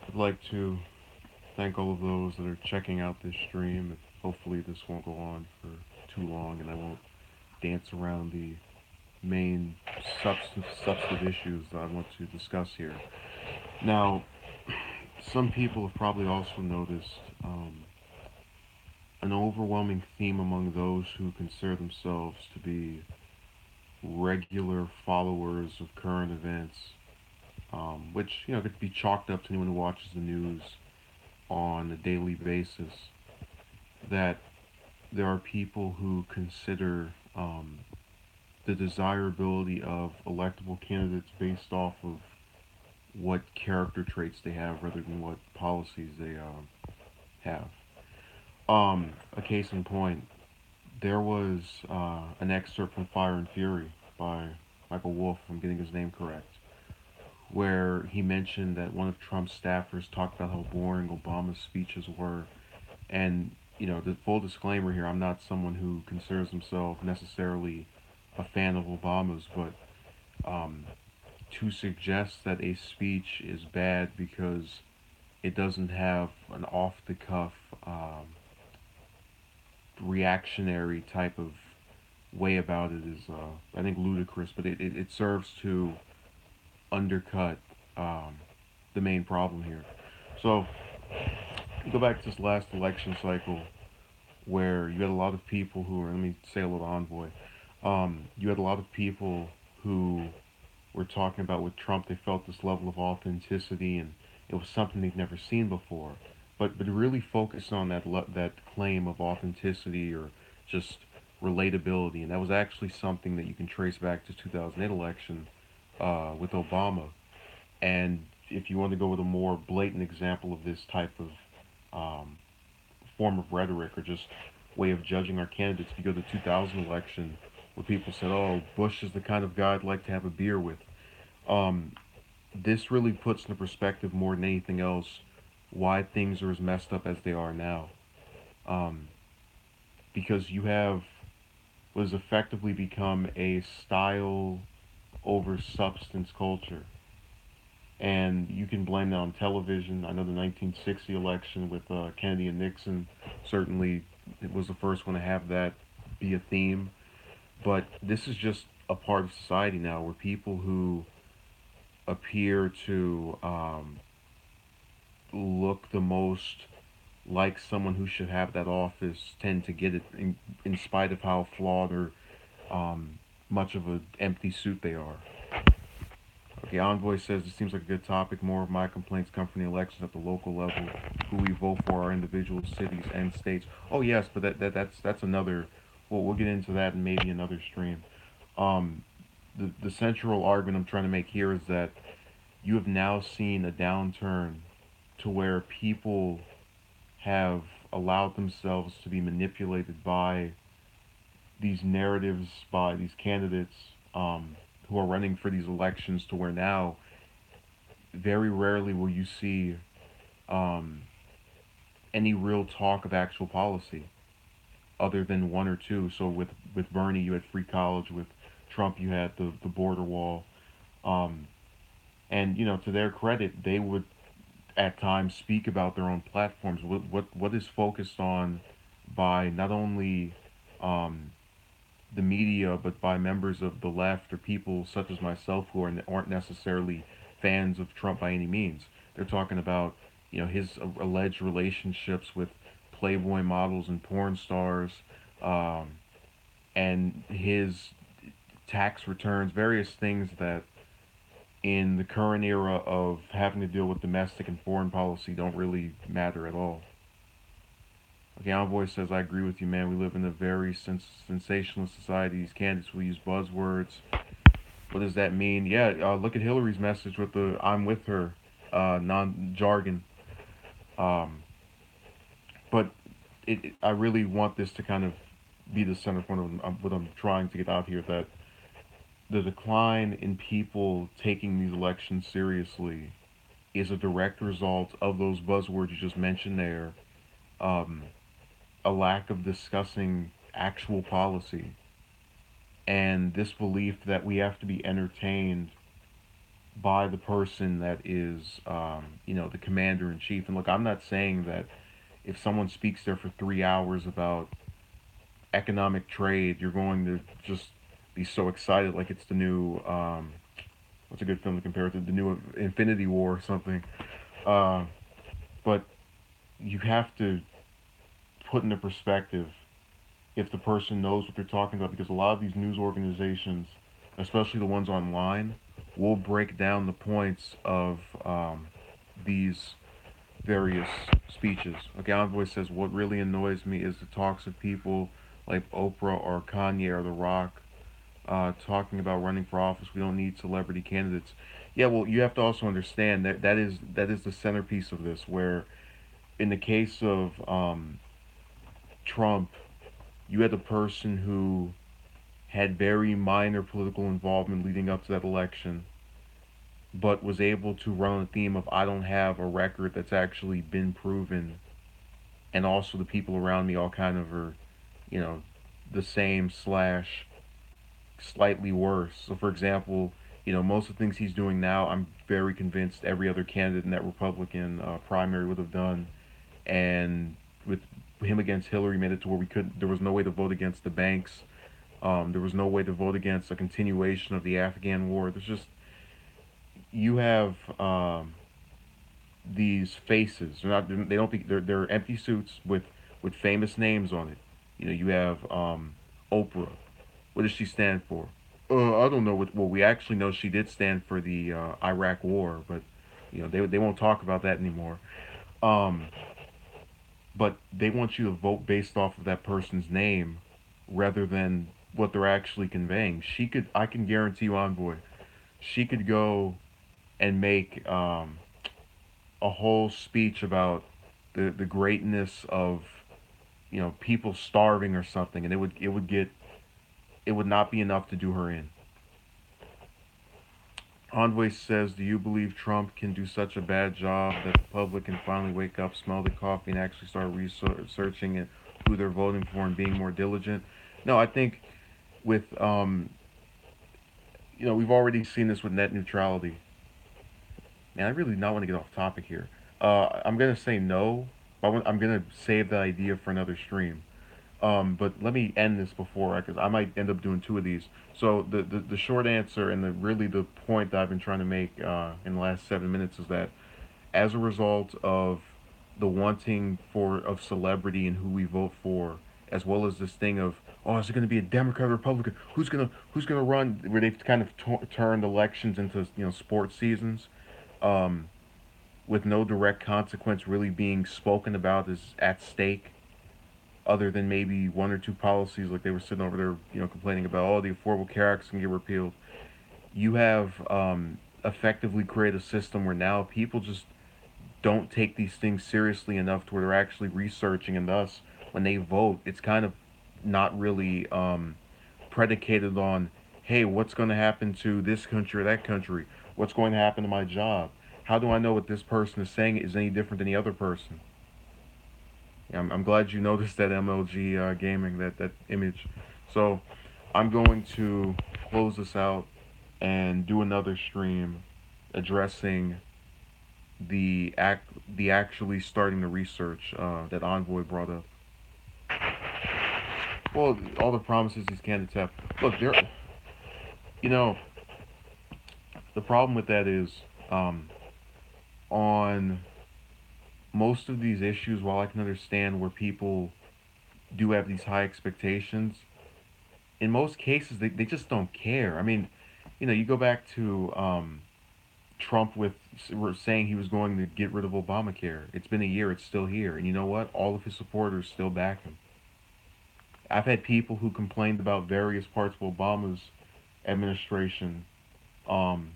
I'd like to thank all of those that are checking out this stream. Hopefully, this won't go on for too long, and I won't dance around the main substantive issues that I want to discuss here. Now, some people have probably also noticed an overwhelming theme among those who consider themselves to be regular followers of current events, which could be chalked up to anyone who watches the news on a daily basis. That there are people who consider the desirability of electable candidates based off of what character traits they have rather than what policies they have. A case in point, there was an excerpt from Fire and Fury by Michael Wolff, if I'm getting his name correct, where he mentioned that one of Trump's staffers talked about how boring Obama's speeches were. And, the full disclaimer here, I'm not someone who considers himself necessarily a fan of Obama's, but um, to suggest that a speech is bad because it doesn't have an off the cuff reactionary type of way about it is, I think, ludicrous, but it serves to undercut the main problem here. So, you go back to this last election cycle where you had a lot of people who were, let me say a little envoy, you had a lot of people who were talking about with Trump, they felt this level of authenticity and it was something they'd never seen before. But really focus on that claim of authenticity or just relatability, and that was actually something that you can trace back to 2008 election with Obama. And if you want to go with a more blatant example of this type of um, form of rhetoric or just way of judging our candidates, if you go to the 2000 election where people said, "Oh, Bush is the kind of guy I'd like to have a beer with." Um, this really puts into perspective more than anything else why things are as messed up as they are now. Um, because you have what has effectively become a style over substance culture. And you can blame that on television. I know the 1960 election with Kennedy and Nixon certainly it was the first one to have that be a theme. But this is just a part of society now where people who appear to look the most like someone who should have that office tend to get it in spite of how flawed or um, much of an empty suit they are. Okay, Envoy says it seems like a good topic. More of my complaints come from the elections at the local level, who we vote for our individual cities and states. Oh yes, but that's another. Well, we'll get into that in maybe another stream. Um, the central argument I'm trying to make here is that you have now seen a downturn to where people have allowed themselves to be manipulated by these narratives, by these candidates who are running for these elections, to where now very rarely will you see um, any real talk of actual policy other than one or two. So with Bernie, you had free college. With Trump, you had the border wall. Um, and to their credit, they would at times speak about their own platforms. What is focused on by not only um, the media, but by members of the left or people such as myself who aren't necessarily fans of Trump by any means. They're talking about his alleged relationships with Playboy models and porn stars, um, and his tax returns, various things that in the current era of having to deal with domestic and foreign policy don't really matter at all. Okay, Envoy says, I agree with you, man. We live in a very sensationalist society. These candidates will use buzzwords. What does that mean? Yeah, look at Hillary's message with the I'm with her non jargon. Um, but I really want this to kind of be the center point of what I'm trying to get out here, that the decline in people taking these elections seriously is a direct result of those buzzwords you just mentioned there. Um, a lack of discussing actual policy and this belief that we have to be entertained by the person that is, the commander in chief. And look, I'm not saying that if someone speaks there for 3 hours about economic trade, you're going to just be so excited like it's the new, what's a good film to compare it to? The new Infinity War or something. Uh, but you have to put into perspective if the person knows what they're talking about, because a lot of these news organizations, especially the ones online, will break down the points of these various speeches. Okay, Envoy says, what really annoys me is the talks of people like Oprah or Kanye or The Rock talking about running for office. We don't need celebrity candidates. Yeah, well, you have to also understand that that is the centerpiece of this. Where in the case of Trump, you had a person who had very minor political involvement leading up to that election, but was able to run on the theme of I don't have a record that's actually been proven, and also the people around me all kind of are, you know, the same slash slightly worse. So, for example, most of the things he's doing now, I'm very convinced every other candidate in that Republican primary would have done. And with him against Hillary, made it to where we could. There was no way to vote against the banks. There was no way to vote against a continuation of the Afghan war. There's just you have these faces. They're not. They don't. They're empty suits with famous names on it. You have Oprah. What does she stand for? I don't know what. Well, we actually know she did stand for the Iraq War, but they won't talk about that anymore. Um, but they want you to vote based off of that person's name rather than what they're actually conveying. I can guarantee you, Envoy, she could go and make a whole speech about the greatness of people starving or something, and it would not be enough to do her in. Envoy says, "Do you believe Trump can do such a bad job that the public can finally wake up, smell the coffee, and actually start researching it, who they're voting for, and being more diligent?" No, I think with we've already seen this with net neutrality. Man, I really not want to get off topic here. I'm gonna say no. I'm gonna save that idea for another stream. But let me end this before, because I might end up doing two of these. So the short answer and the point that I've been trying to make in the last 7 minutes is that as a result of the wanting for of celebrity and who we vote for, as well as this thing of is it going to be a Democrat or Republican? Who's gonna run? Where they've kind of turned elections into sports seasons, um, with no direct consequence really being spoken about is at stake, other than maybe one or two policies like they were sitting over there, complaining about, the Affordable Care Act can get repealed. You have effectively created a system where now people just don't take these things seriously enough to where they're actually researching, and thus, when they vote, it's kind of not really predicated on, hey, what's going to happen to this country or that country? What's going to happen to my job? How do I know what this person is saying is any different than the other person? Yeah, I'm glad you noticed that MLG gaming, that image. So I'm going to close this out and do another stream addressing the actually starting the research that Envoy brought up. Well, all the promises these candidates have. Look, you know, the problem with that is um, on most of these issues. While I can understand where people do have these high expectations, in most cases they just don't care. I mean, you go back to Trump with saying he was going to get rid of Obamacare. It's been a year, it's still here. And you know what? All of his supporters still back him. I've had people who complained about various parts of Obama's administration, um,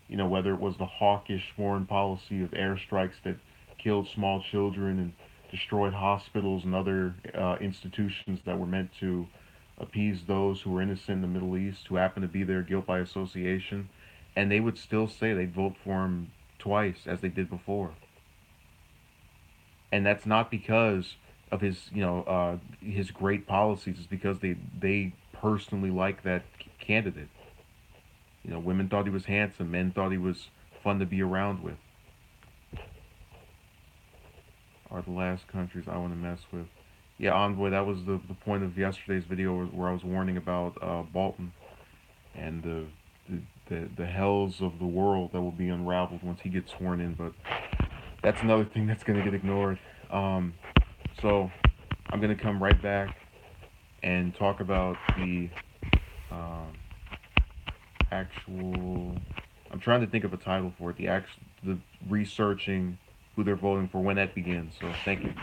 whether it was the hawkish foreign policy of airstrikes that killed small children and destroyed hospitals and other institutions that were meant to appease those who were innocent in the Middle East, who happened to be there guilt by association, and they would still say they'd vote for him twice as they did before. And that's not because of his great policies. It's because they personally like that candidate. You know, women thought he was handsome. Men thought he was fun to be around with. Are the last countries I want to mess with. Yeah, Envoy, that was the point of yesterday's video where I was warning about Bolton and the hells of the world that will be unraveled once he gets sworn in. But that's another thing that's going to get ignored. Um, so I'm going to come right back and talk about the um, actual. I'm trying to think of a title for it. The researching who they're voting for when that begins. So thank you.